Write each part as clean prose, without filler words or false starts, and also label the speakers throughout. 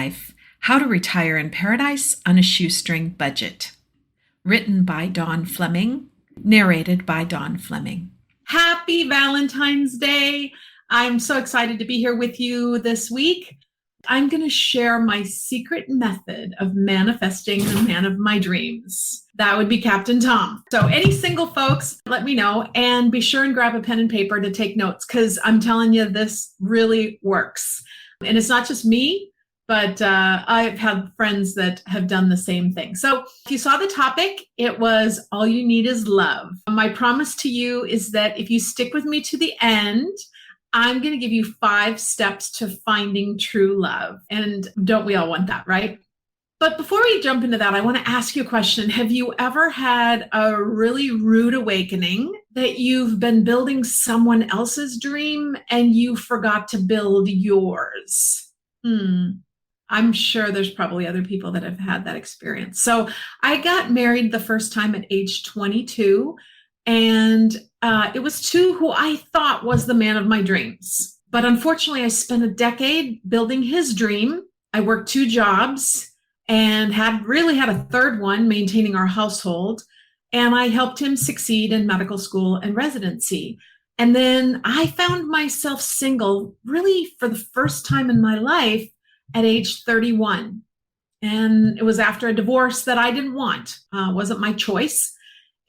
Speaker 1: Life: How to Retire in Paradise on a Shoestring Budget. Written by Dawn Fleming, narrated by Dawn Fleming. Happy Valentine's Day. I'm so excited to be here with you this week. I'm going to share my secret method of manifesting the man of my dreams. That would be Captain Tom. So any single folks, let me know, and be sure and grab a pen and paper to take notes, because I'm telling you, this really works. And it's not just me, but I've had friends that have done the same thing. So if you saw the topic, it was all you need is love. My promise to you is that if you stick with me to the end, I'm going to give you 5 steps to finding true love. And don't we all want that, right? But before we jump into that, I want to ask you a question. Have you ever had a really rude awakening that you've been building someone else's dream and you forgot to build yours? I'm sure there's probably other people that have had that experience. So I got married the first time at age 22. And it was to who I thought was the man of my dreams. But unfortunately, I spent a decade building his dream. I worked 2 jobs and had a third one, maintaining our household. And I helped him succeed in medical school and residency. And then I found myself single really for the first time in my life at age 31. And it was after a divorce that I didn't want. Wasn't my choice.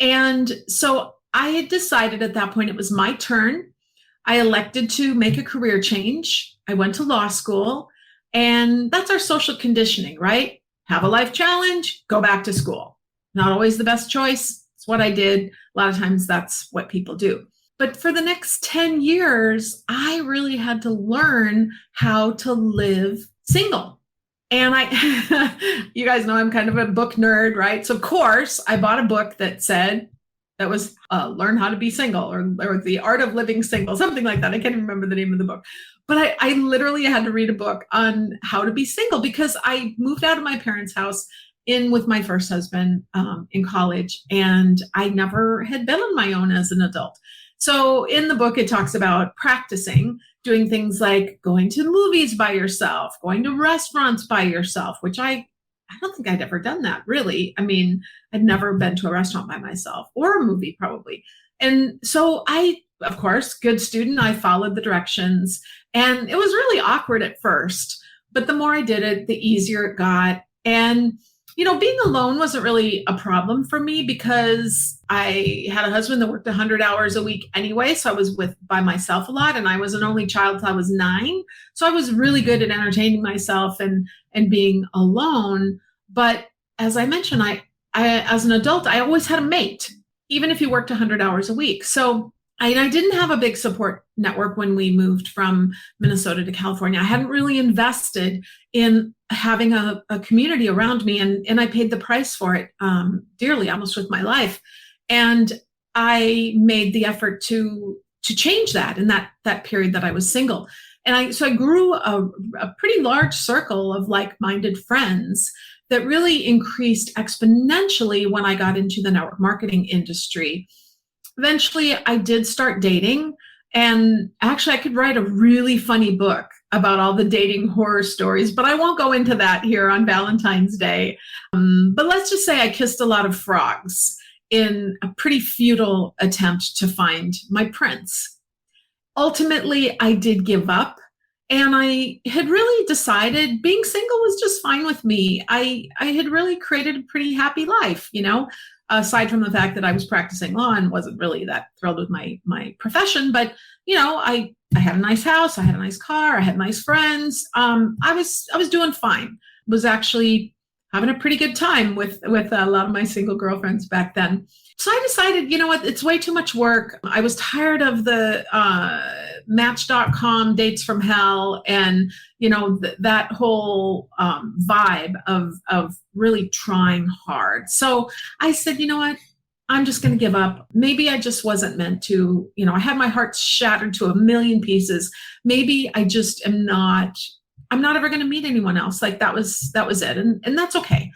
Speaker 1: And so I had decided at that point it was my turn. I elected to make a career change. I went to law school, and that's our social conditioning, right? Have a life challenge, go back to school. Not always the best choice. It's what I did. A lot of times that's what people do. But for the next 10 years, I really had to learn how to live single. And you guys know I'm kind of a book nerd, right? So of course I bought a book that was Learn How to Be Single, or The Art of Living Single, something like that. I can't remember the name of the book. But I literally had to read a book on how to be single, because I moved out of my parents' house in with my first husband in college, and I never had been on my own as an adult. So in the book, it talks about practicing doing things like going to movies by yourself, going to restaurants by yourself, which I don't think I'd ever done that, really. I mean, I'd never been to a restaurant by myself, or a movie probably. And so I, of course, good student, I followed the directions. And it was really awkward at first, but the more I did it, the easier it got. And being alone wasn't really a problem for me, because I had a husband that worked 100 hours a week anyway. So I was by myself a lot, and I was an only child till I was 9. So I was really good at entertaining myself and being alone. But as I mentioned, I as an adult, I always had a mate, even if you worked 100 hours a week. So I didn't have a big support network when we moved from Minnesota to California. I hadn't really invested in having a community around me, and I paid the price for it dearly, almost with my life. And I made the effort to change that in that period that I was single. And so I grew a pretty large circle of like-minded friends that really increased exponentially when I got into the network marketing industry. Eventually, I did start dating, and actually I could write a really funny book about all the dating horror stories, but I won't go into that here on Valentine's Day. But let's just say I kissed a lot of frogs in a pretty futile attempt to find my prince. Ultimately, I did give up, and I had really decided being single was just fine with me. I had really created a pretty happy life, aside from the fact that I was practicing law and wasn't really that thrilled with my profession. But, I had a nice house, I had a nice car, I had nice friends. I was doing fine. Was actually having a pretty good time with a lot of my single girlfriends back then. So I decided, it's way too much work. I was tired of the Match.com dates from hell, and that whole vibe of really trying hard. So I said, you know what? I'm just going to give up. Maybe I just wasn't meant to. I had my heart shattered to a million pieces. Maybe I just I'm not ever going to meet anyone else. Like that was it, and that's okay.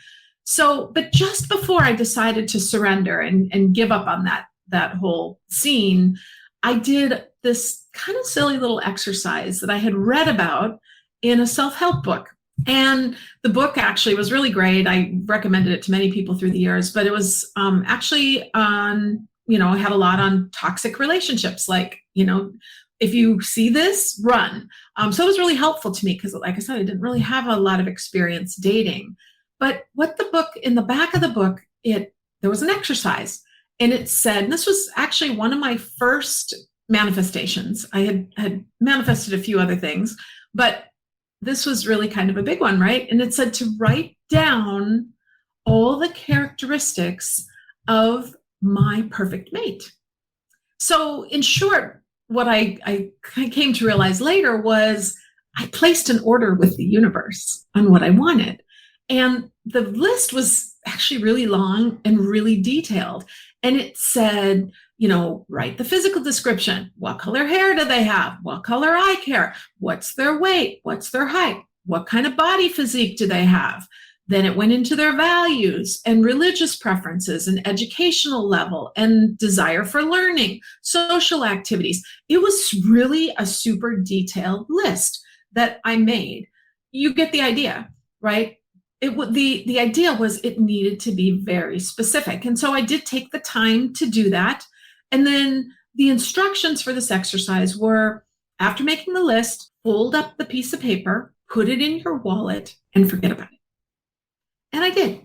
Speaker 1: So, but just before I decided to surrender and give up on that whole scene, I did this kind of silly little exercise that I had read about in a self-help book. And the book actually was really great. I recommended it to many people through the years, but it was actually on, it had a lot on toxic relationships. Like, if you see this, run. So it was really helpful to me because, like I said, I didn't really have a lot of experience dating. But what the book, in the back of the book, there was an exercise, and it said, and this was actually one of my first manifestations. I had manifested a few other things, but this was really kind of a big one, right? And it said to write down all the characteristics of my perfect mate. So, in short, what I came to realize later was I placed an order with the universe on what I wanted. And the list was actually really long and really detailed. And it said, write the physical description. What color hair do they have? What color eye care? What's their weight? What's their height? What kind of body physique do they have? Then it went into their values and religious preferences and educational level and desire for learning, social activities. It was really a super detailed list that I made. You get the idea, right? The idea was it needed to be very specific. And so I did take the time to do that. And then the instructions for this exercise were, after making the list, fold up the piece of paper, put it in your wallet, and forget about it. And I did.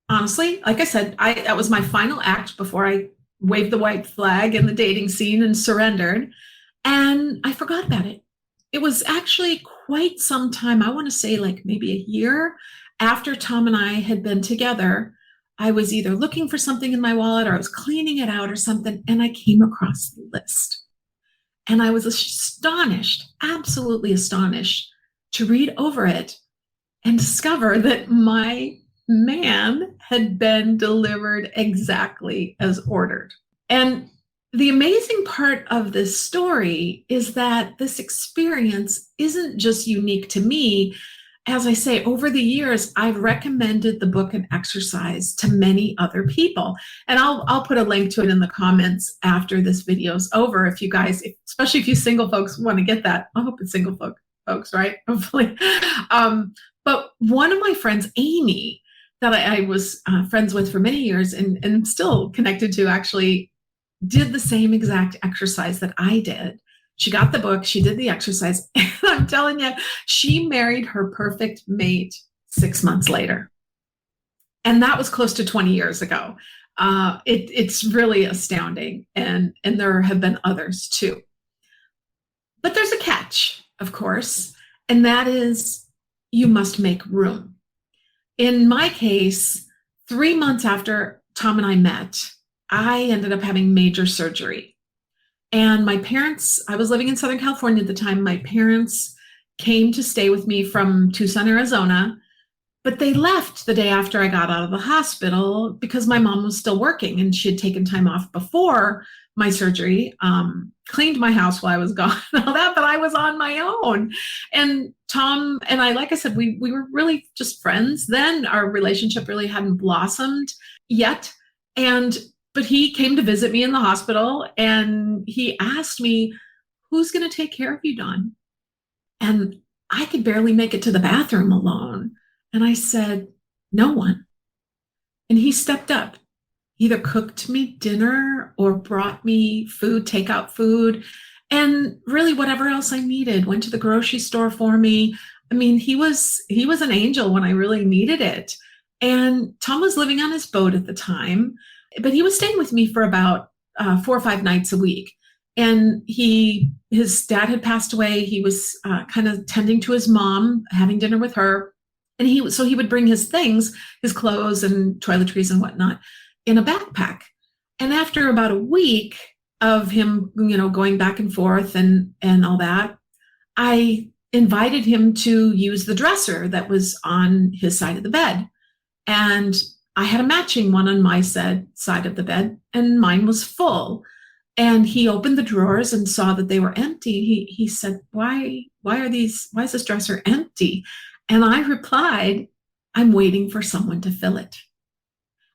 Speaker 1: Honestly, like I said, that was my final act before I waved the white flag in the dating scene and surrendered. And I forgot about it. It was actually quite some time, I want to say like maybe a year after Tom and I had been together. I was either looking for something in my wallet or I was cleaning it out or something, and I came across the list. And I was astonished, absolutely astonished, to read over it and discover that my man had been delivered exactly as ordered. And the amazing part of this story is that this experience isn't just unique to me. As I say, over the years, I've recommended the book and exercise to many other people. And I'll put a link to it in the comments after this video is over. If you guys, especially if you single folks want to get that, I hope it's single folks, right? Hopefully. But one of my friends, Amy, that I was friends with for many years and still connected to, actually did the same exact exercise that I did. She got the book, she did the exercise, and I'm telling you, she married her perfect mate 6 months later. And that was close to 20 years ago. It's really astounding. And there have been others too. But there's a catch, of course, and that is you must make room. In my case, 3 months after Tom and I met, I ended up having major surgery. And my parents, I was living in Southern California at the time. My parents came to stay with me from Tucson, Arizona, but they left the day after I got out of the hospital because my mom was still working and she had taken time off before my surgery, cleaned my house while I was gone and all that, but I was on my own. And Tom and I, like I said, we were really just friends then. Our relationship really hadn't blossomed yet. But he came to visit me in the hospital and he asked me, who's going to take care of you, Dawn? And I could barely make it to the bathroom alone. And I said, no one. And he stepped up, either cooked me dinner or brought me food, takeout food, and really whatever else I needed, went to the grocery store for me. I mean, he was an angel when I really needed it. And Tom was living on his boat at the time, but he was staying with me for about 4 or 5 nights a week. And his dad had passed away. He was kind of tending to his mom, having dinner with her. And he would bring his things, his clothes and toiletries and whatnot, in a backpack. And after about a week of him, going back and forth and all that, I invited him to use the dresser that was on his side of the bed. And I had a matching one on my side of the bed, and mine was full. And he opened the drawers and saw that they were empty. He said, why is this dresser empty? And I replied, I'm waiting for someone to fill it.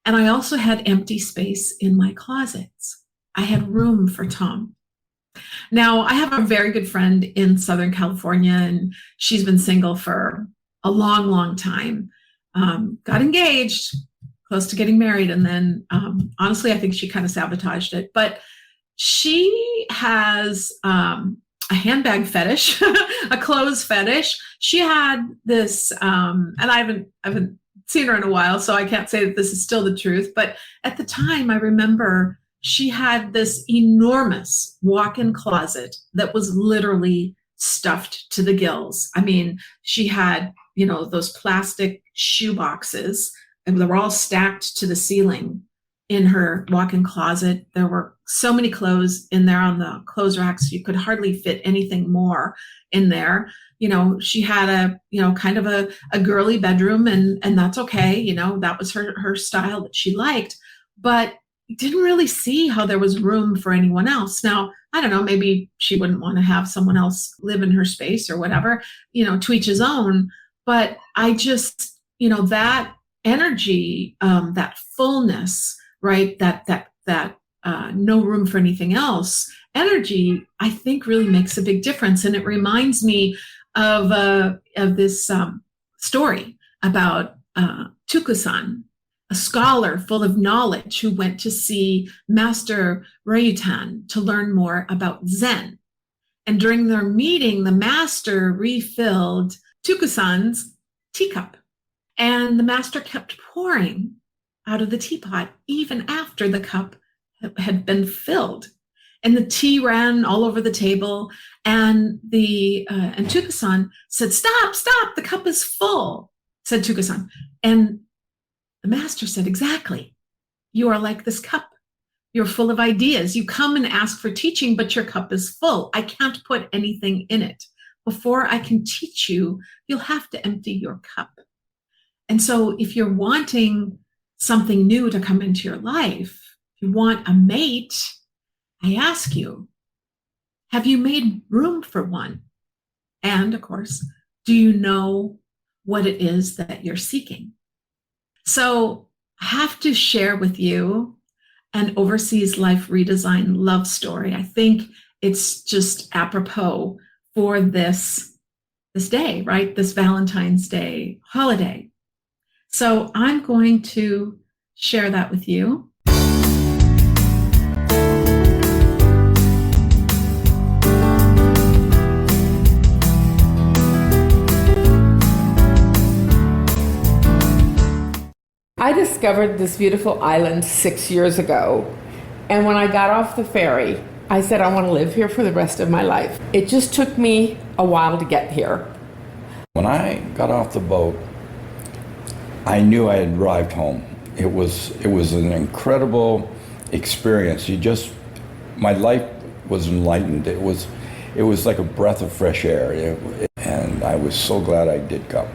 Speaker 1: And I also had empty space in my closets. I had room for Tom. Now, I have a very good friend in Southern California, and she's been single for a long, long time. Got engaged, close to getting married, and then honestly, I think she kind of sabotaged it. But she has a handbag fetish, a clothes fetish. She had this, and I haven't seen her in a while, so I can't say that this is still the truth. But at the time, I remember she had this enormous walk-in closet that was literally stuffed to the gills. I mean, she had, those plastic shoe boxes, and they were all stacked to the ceiling in her walk-in closet. There were so many clothes in there on the clothes racks, you could hardly fit anything more in there. She had kind of a girly bedroom, and that's okay. That was her style that she liked, but didn't really see how there was room for anyone else. Now, I don't know, maybe she wouldn't want to have someone else live in her space or whatever, to each his own. But I just, that energy, that fullness, right? That no room for anything else energy, I think really makes a big difference. And it reminds me of this story about Tukusan, a scholar full of knowledge who went to see Master Ryutan to learn more about Zen. And during their meeting, the master refilled Tukusan's teacup. And the master kept pouring out of the teapot even after the cup had been filled. And the tea ran all over the table. And and Tukusan said, "Stop, stop, the cup is full," said Tukusan. And the master said, "Exactly. You are like this cup. You're full of ideas. You come and ask for teaching, but your cup is full. I can't put anything in it. Before I can teach you, you'll have to empty your cup." And so if you're wanting something new to come into your life, if you want a mate, I ask you, have you made room for one? And of course, do you know what it is that you're seeking? So I have to share with you an Overseas Life Redesign love story. I think it's just apropos for this day, right? This Valentine's Day holiday. So I'm going to share that with you.
Speaker 2: I discovered this beautiful island 6 years ago, and when I got off the ferry, I said I want to live here for the rest of my life. It just took me a while to get here.
Speaker 3: When I got off the boat, I knew I had arrived home. It was an incredible experience. My life was enlightened. It was like a breath of fresh air, and I was so glad I did come,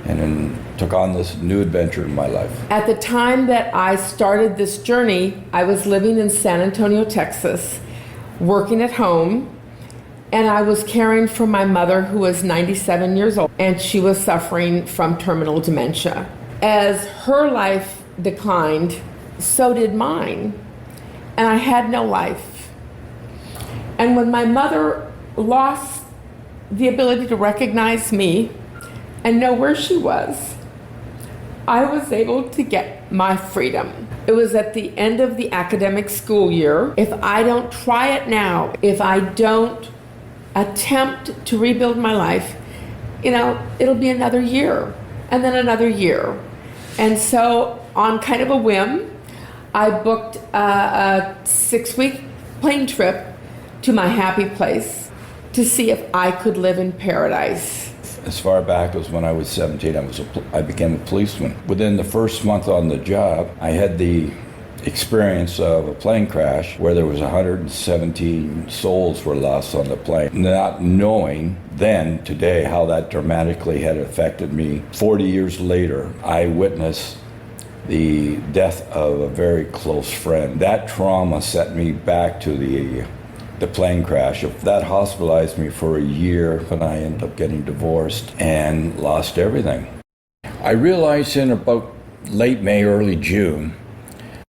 Speaker 3: and then took on this new adventure in my life.
Speaker 2: At the time that I started this journey, I was living in San Antonio, Texas, working at home, and I was caring for my mother, who was 97 years old, and she was suffering from terminal dementia. As her life declined, so did mine, and I had no life. And when my mother lost the ability to recognize me and know where she was, I was able to get my freedom. It was at the end of the academic school year. If I don't try it now, if I don't attempt to rebuild my life, it'll be another year and then another year. And so on kind of a whim, I booked a 6-week plane trip to my happy place to see if I could live in paradise.
Speaker 3: As far back as when I was 17, I became a policeman. Within the first month on the job, I had the experience of a plane crash where there was 117 souls were lost on the plane. Not knowing then, today, how that dramatically had affected me. 40 years later, I witnessed the death of a very close friend. That trauma set me back to the plane crash. That hospitalized me for a year, when I ended up getting divorced and lost everything. I realized in about late May, early June,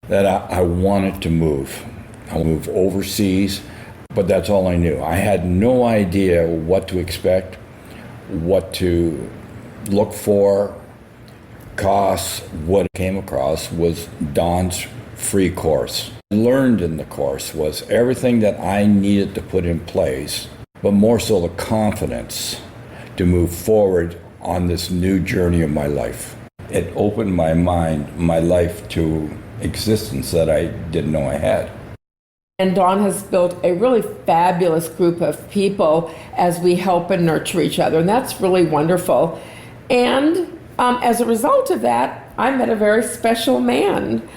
Speaker 3: that I wanted to move. I moved overseas, but that's all I knew. I had no idea what to expect, what to looked for, costs, what came across was Dawn's free course. Learned in the course was everything that I needed to put in place, but more so the confidence to move forward on this new journey of my life. It opened my mind, my life to existence that I didn't know I had.
Speaker 2: And Dawn has built a really fabulous group of people as we help and nurture each other, and that's really wonderful. And as a result of that, I met a very special man.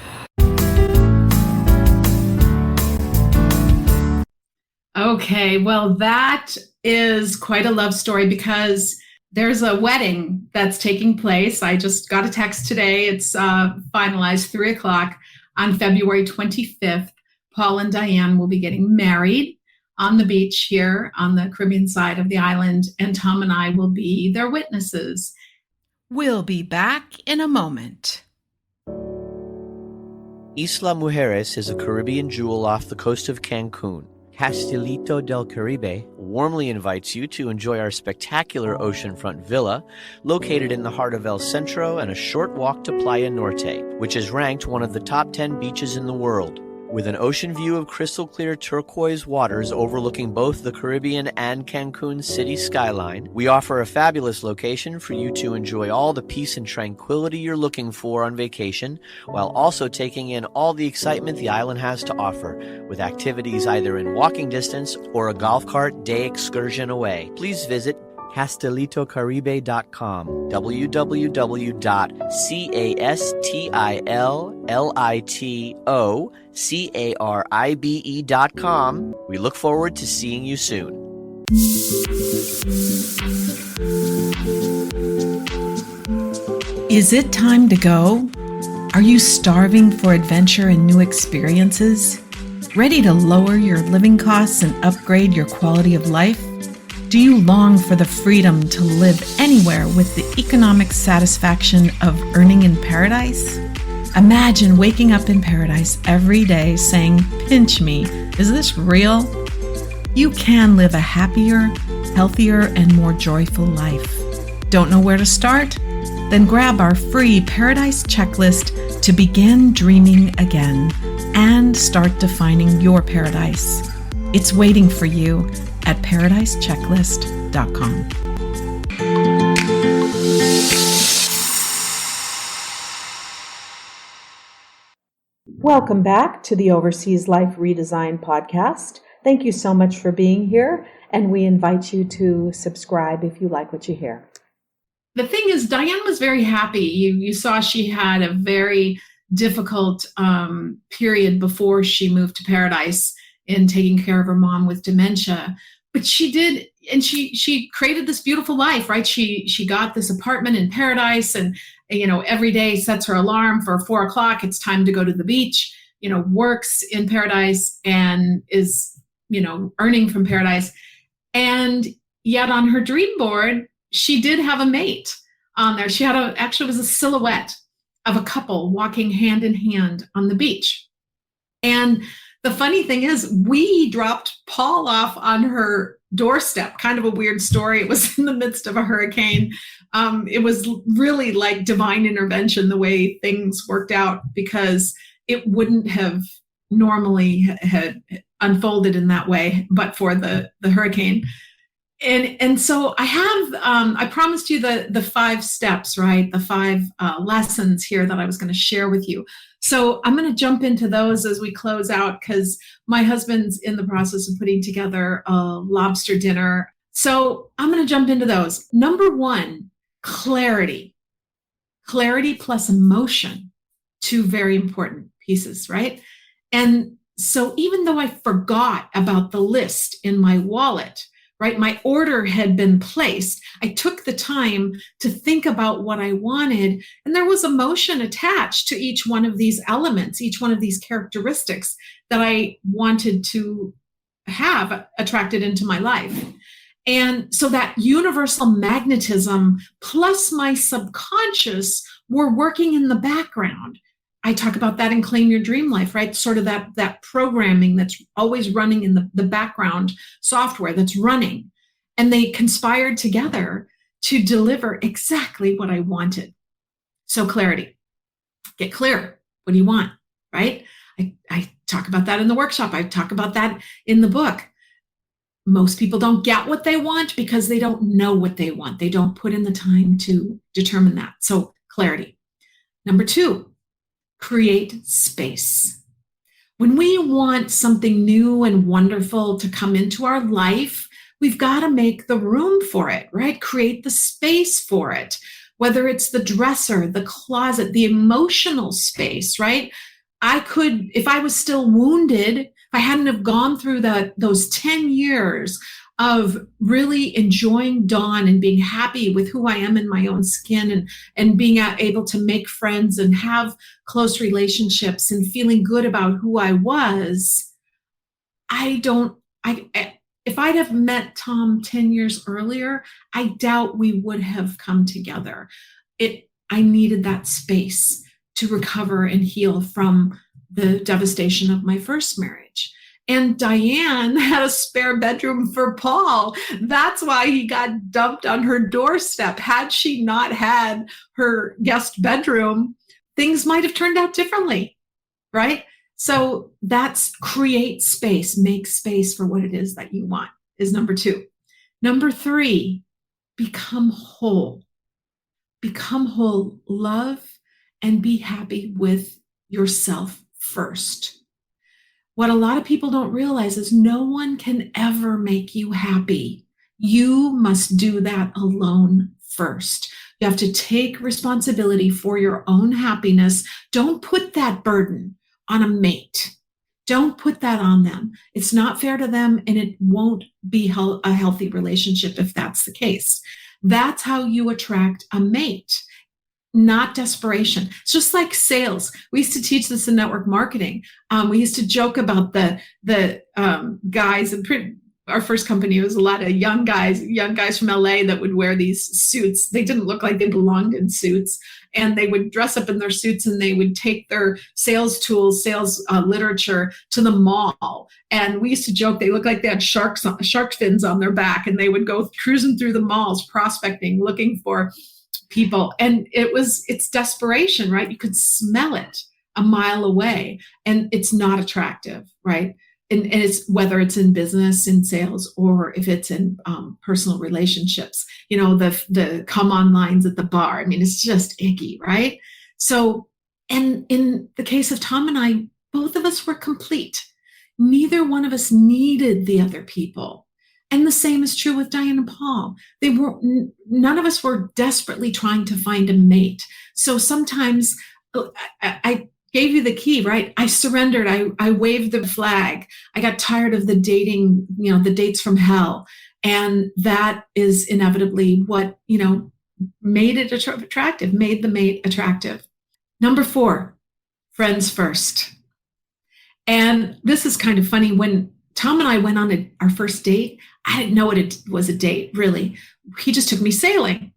Speaker 1: Okay, well, that is quite a love story because there's a wedding that's taking place. I just got a text today. It's finalized 3:00 on February 25th. Paul and Diane will be getting married on the beach here on the Caribbean side of the island, and Tom and I will be their witnesses. We'll be back in a moment.
Speaker 4: Isla Mujeres is a Caribbean jewel off the coast of Cancun. Castilito del Caribe warmly invites you to enjoy our spectacular oceanfront villa located in the heart of El Centro and a short walk to Playa Norte, which is ranked one of the top 10 beaches in the world. With an ocean view of crystal clear turquoise waters overlooking both the Caribbean and Cancun city skyline, we offer a fabulous location for you to enjoy all the peace and tranquility you're looking for on vacation, while also taking in all the excitement the island has to offer, with activities either in walking distance or a golf cart day excursion away. Please visit CastilitoCaribe.com, www.CastilitoCaribe.com. We look forward to seeing you soon.
Speaker 1: Is it time to go? Are you starving for adventure and new experiences? Ready to lower your living costs and upgrade your quality of life? Do you long for the freedom to live anywhere with the economic satisfaction of earning in paradise? Imagine waking up in paradise every day saying, "Pinch me, is this real?" You can live a happier, healthier, and more joyful life. Don't know where to start? Then grab our free Paradise Checklist to begin dreaming again and start defining your paradise. It's waiting for you at paradisechecklist.com. Welcome back to the Overseas Life Redesign podcast. Thank you so much for being here, and we invite you to subscribe if you like what you hear. The thing is, Diane was very happy. You saw she had a very difficult period before she moved to Paradise in taking care of her mom with dementia. But she did, and she created this beautiful life, right? She got this apartment in Paradise, and every day sets her alarm for 4:00. It's time to go to the beach. Works in Paradise and is earning from Paradise. And yet on her dream board, she did have a mate on there. She had actually was a silhouette of a couple walking hand in hand on the beach. And the funny thing is, we dropped Paul off on her doorstep. Kind of a weird story. It was in the midst of a hurricane. It was really like divine intervention, the way things worked out, because it wouldn't have normally had unfolded in that way, but for the hurricane. And so I promised you the 5 steps, right? The 5 lessons here that I was going to share with you. So I'm going to jump into those as we close out, because my husband's in the process of putting together a lobster dinner. So I'm going to jump into those. Number 1, clarity. Clarity plus emotion, 2 very important pieces, right? And so even though I forgot about the list in my wallet, right, my order had been placed, I took the time to think about what I wanted, and there was emotion attached to each one of these elements, each one of these characteristics that I wanted to have attracted into my life. And so that universal magnetism plus my subconscious were working in the background. I talk about that in Claim Your Dream Life, right? Sort of that programming that's always running in the background software that's running. And they conspired together to deliver exactly what I wanted. So clarity, get clear. What do you want, right? I talk about that in the workshop. I talk about that in the book. Most people don't get what they want because they don't know what they want. They don't put in the time to determine that. So clarity. Number 2, create space. When we want something new and wonderful to come into our life, we've got to make the room for it, right? Create the space for it, whether it's the dresser, the closet, the emotional space, right? I could, if I was still wounded, if I hadn't have gone through those 10 years of really enjoying Dawn and being happy with who I am in my own skin and being able to make friends and have close relationships and feeling good about who I was, if I'd have met Tom 10 years earlier, I doubt we would have come together. I needed that space to recover and heal from the devastation of my first marriage. And Diane had a spare bedroom for Paul. That's why he got dumped on her doorstep. Had she not had her guest bedroom, things might have turned out differently, right? So that's create space, make space for what it is that you want, is number 2. Number 3, become whole. Become whole, love, and be happy with yourself first. What a lot of people don't realize is no one can ever make you happy. You must do that alone first. You have to take responsibility for your own happiness. Don't put that burden on a mate. Don't put that on them. It's not fair to them, and it won't be a healthy relationship if that's the case. That's how you attract a mate, not desperation. It's just like sales. We used to teach this in network marketing. We used to joke about the guys. Our first company was a lot of young guys from LA that would wear these suits. They didn't look like they belonged in suits, and they would dress up in their suits and they would take their sales tools, sales literature to the mall. And we used to joke they looked like they had shark fins on their back, and they would go cruising through the malls, prospecting, looking for people. And it's desperation, right? You could smell it a mile away, and it's not attractive, right? And it's whether it's in business, in sales, or if it's in personal relationships, the come on lines at the bar. I mean, it's just icky, right? So, and in the case of Tom and I, both of us were complete. Neither one of us needed the other people. And the same is true with Diane and Paul. None of us were desperately trying to find a mate. So sometimes I gave you the key, right? I surrendered. I waved the flag. I got tired of the dating, the dates from hell. And that is inevitably what, made it attractive, made the mate attractive. Number 4, friends first. And this is kind of funny. When Tom and I went on our first date, I didn't know what it was a date, really. He just took me sailing.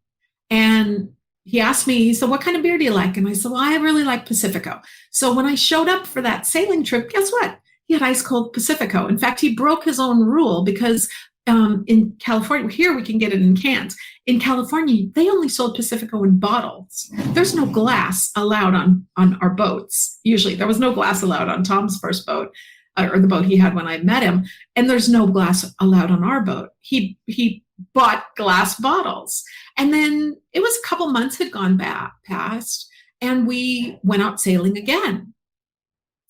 Speaker 1: And he asked me, he said, what kind of beer do you like? And I said, well, I really like Pacifico. So when I showed up for that sailing trip, guess what? He had ice cold Pacifico. In fact, he broke his own rule because in California, here we can get it in cans. In California, they only sold Pacifico in bottles. There's no glass allowed on our boats. Usually there was no glass allowed on Tom's first boat, or the boat he had when I met him. And there's no glass allowed on our boat. He bought glass bottles. And then it was a couple months had gone past, and we went out sailing again.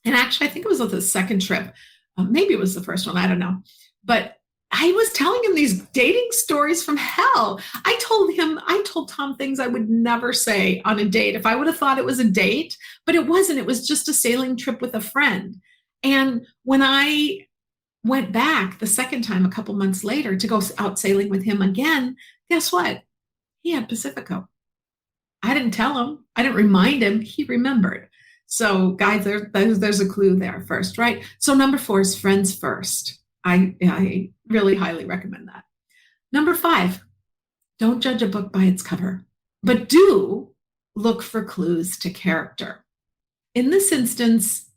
Speaker 1: And actually, I think it was the second trip. Maybe it was the first one. I don't know. But I was telling him these dating stories from hell. I told Tom things I would never say on a date if I would have thought it was a date, but it wasn't. It was just a sailing trip with a friend. And when I went back the second time, a couple months later, to go out sailing with him again, guess what? He had Pacifico. I didn't tell him. I didn't remind him. He remembered. So guys, there's a clue there first, right? So number 4 is friends first. I really highly recommend that. Number 5, don't judge a book by its cover, but do look for clues to character. In this instance,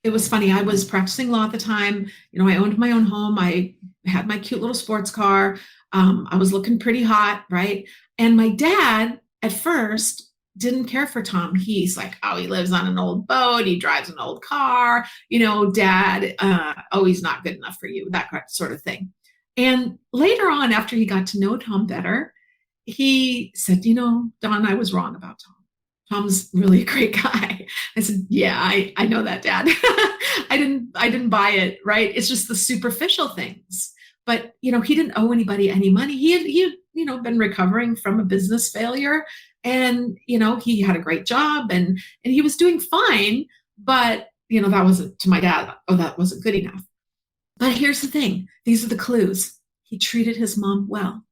Speaker 1: it was funny. I was practicing law at the time. I owned my own home. I had my cute little sports car. I was looking pretty hot, right? And my dad, at first, didn't care for Tom. He's like, oh, he lives on an old boat. He drives an old car. Dad, oh, he's not good enough for you, that sort of thing. And later on, after he got to know Tom better, he said, Don, I was wrong about Tom. Tom's really a great guy. I said, yeah, I know that, Dad. I didn't buy it, right? It's just the superficial things. But, he didn't owe anybody any money. He had been recovering from a business failure, and, he had a great job, and he was doing fine. But, that wasn't, to my dad, oh, that wasn't good enough. But here's the thing. These are the clues. He treated his mom well.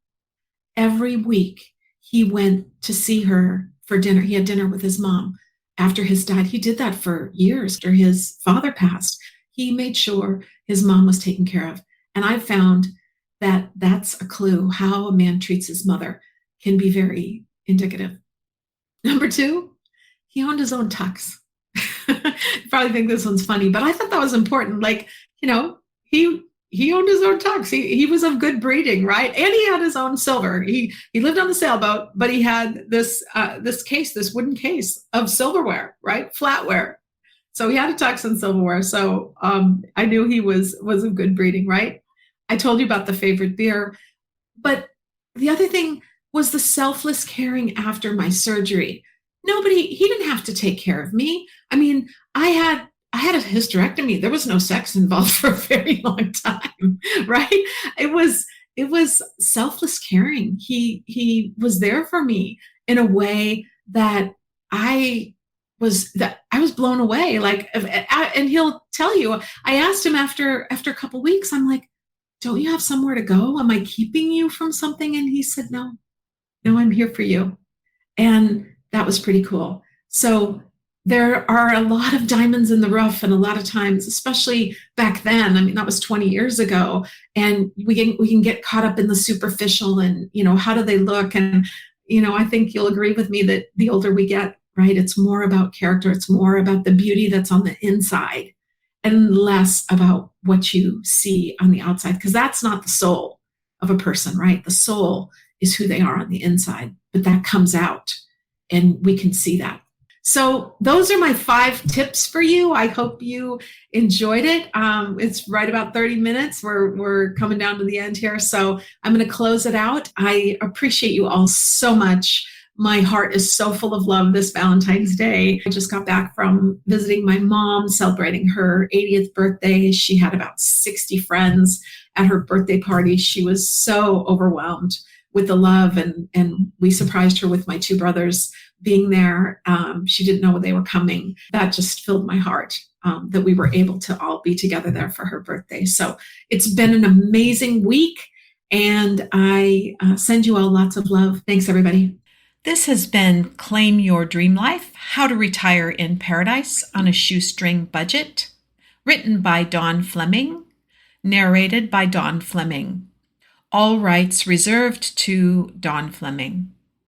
Speaker 1: Every week he went to see her for dinner. He had dinner with his mom after his dad. He did that for years after his father passed. He made sure his mom was taken care of. And I found that that's a clue. How a man treats his mother can be very indicative. Number 2, he owned his own tux. You probably think this one's funny, but I thought that was important. Like, he owned his own tux. He was of good breeding, right? And he had his own silver. He lived on the sailboat, but he had this wooden case of silverware, right? Flatware. So he had a tux and silverware. So I knew he was of good breeding, right? I told you about the favorite beer, but the other thing was the selfless caring after my surgery. He didn't have to take care of me. I mean, I had a hysterectomy. There was no sex involved for a very long time, right? It was selfless caring. He was there for me in a way that I was blown away. Like, and he'll tell you, I asked him after a couple of weeks, I'm like, don't you have somewhere to go? Am I keeping you from something? And he said, no, I'm here for you. And that was pretty cool. So there are a lot of diamonds in the rough, and a lot of times, especially back then, I mean, that was 20 years ago, and we can get caught up in the superficial and, how do they look? And, I think you'll agree with me that the older we get, right, it's more about character. It's more about the beauty that's on the inside and less about what you see on the outside, because that's not the soul of a person, right? The soul is who they are on the inside, but that comes out and we can see that. So those are my 5 tips for you. I hope you enjoyed it. It's right about 30 minutes. We're coming down to the end here. So I'm going to close it out. I appreciate you all so much. My heart is so full of love this Valentine's Day. I just got back from visiting my mom, celebrating her 80th birthday. She had about 60 friends at her birthday party. She was so overwhelmed with the love, and we surprised her with my 2 brothers being there. She didn't know they were coming. That just filled my heart, that we were able to all be together there for her birthday. So it's been an amazing week, and I send you all lots of love. Thanks, everybody.
Speaker 5: This has been Claim Your Dream Life, How to Retire in Paradise on a Shoestring Budget, written by Dawn Fleming, narrated by Dawn Fleming. All rights reserved to Dawn Fleming.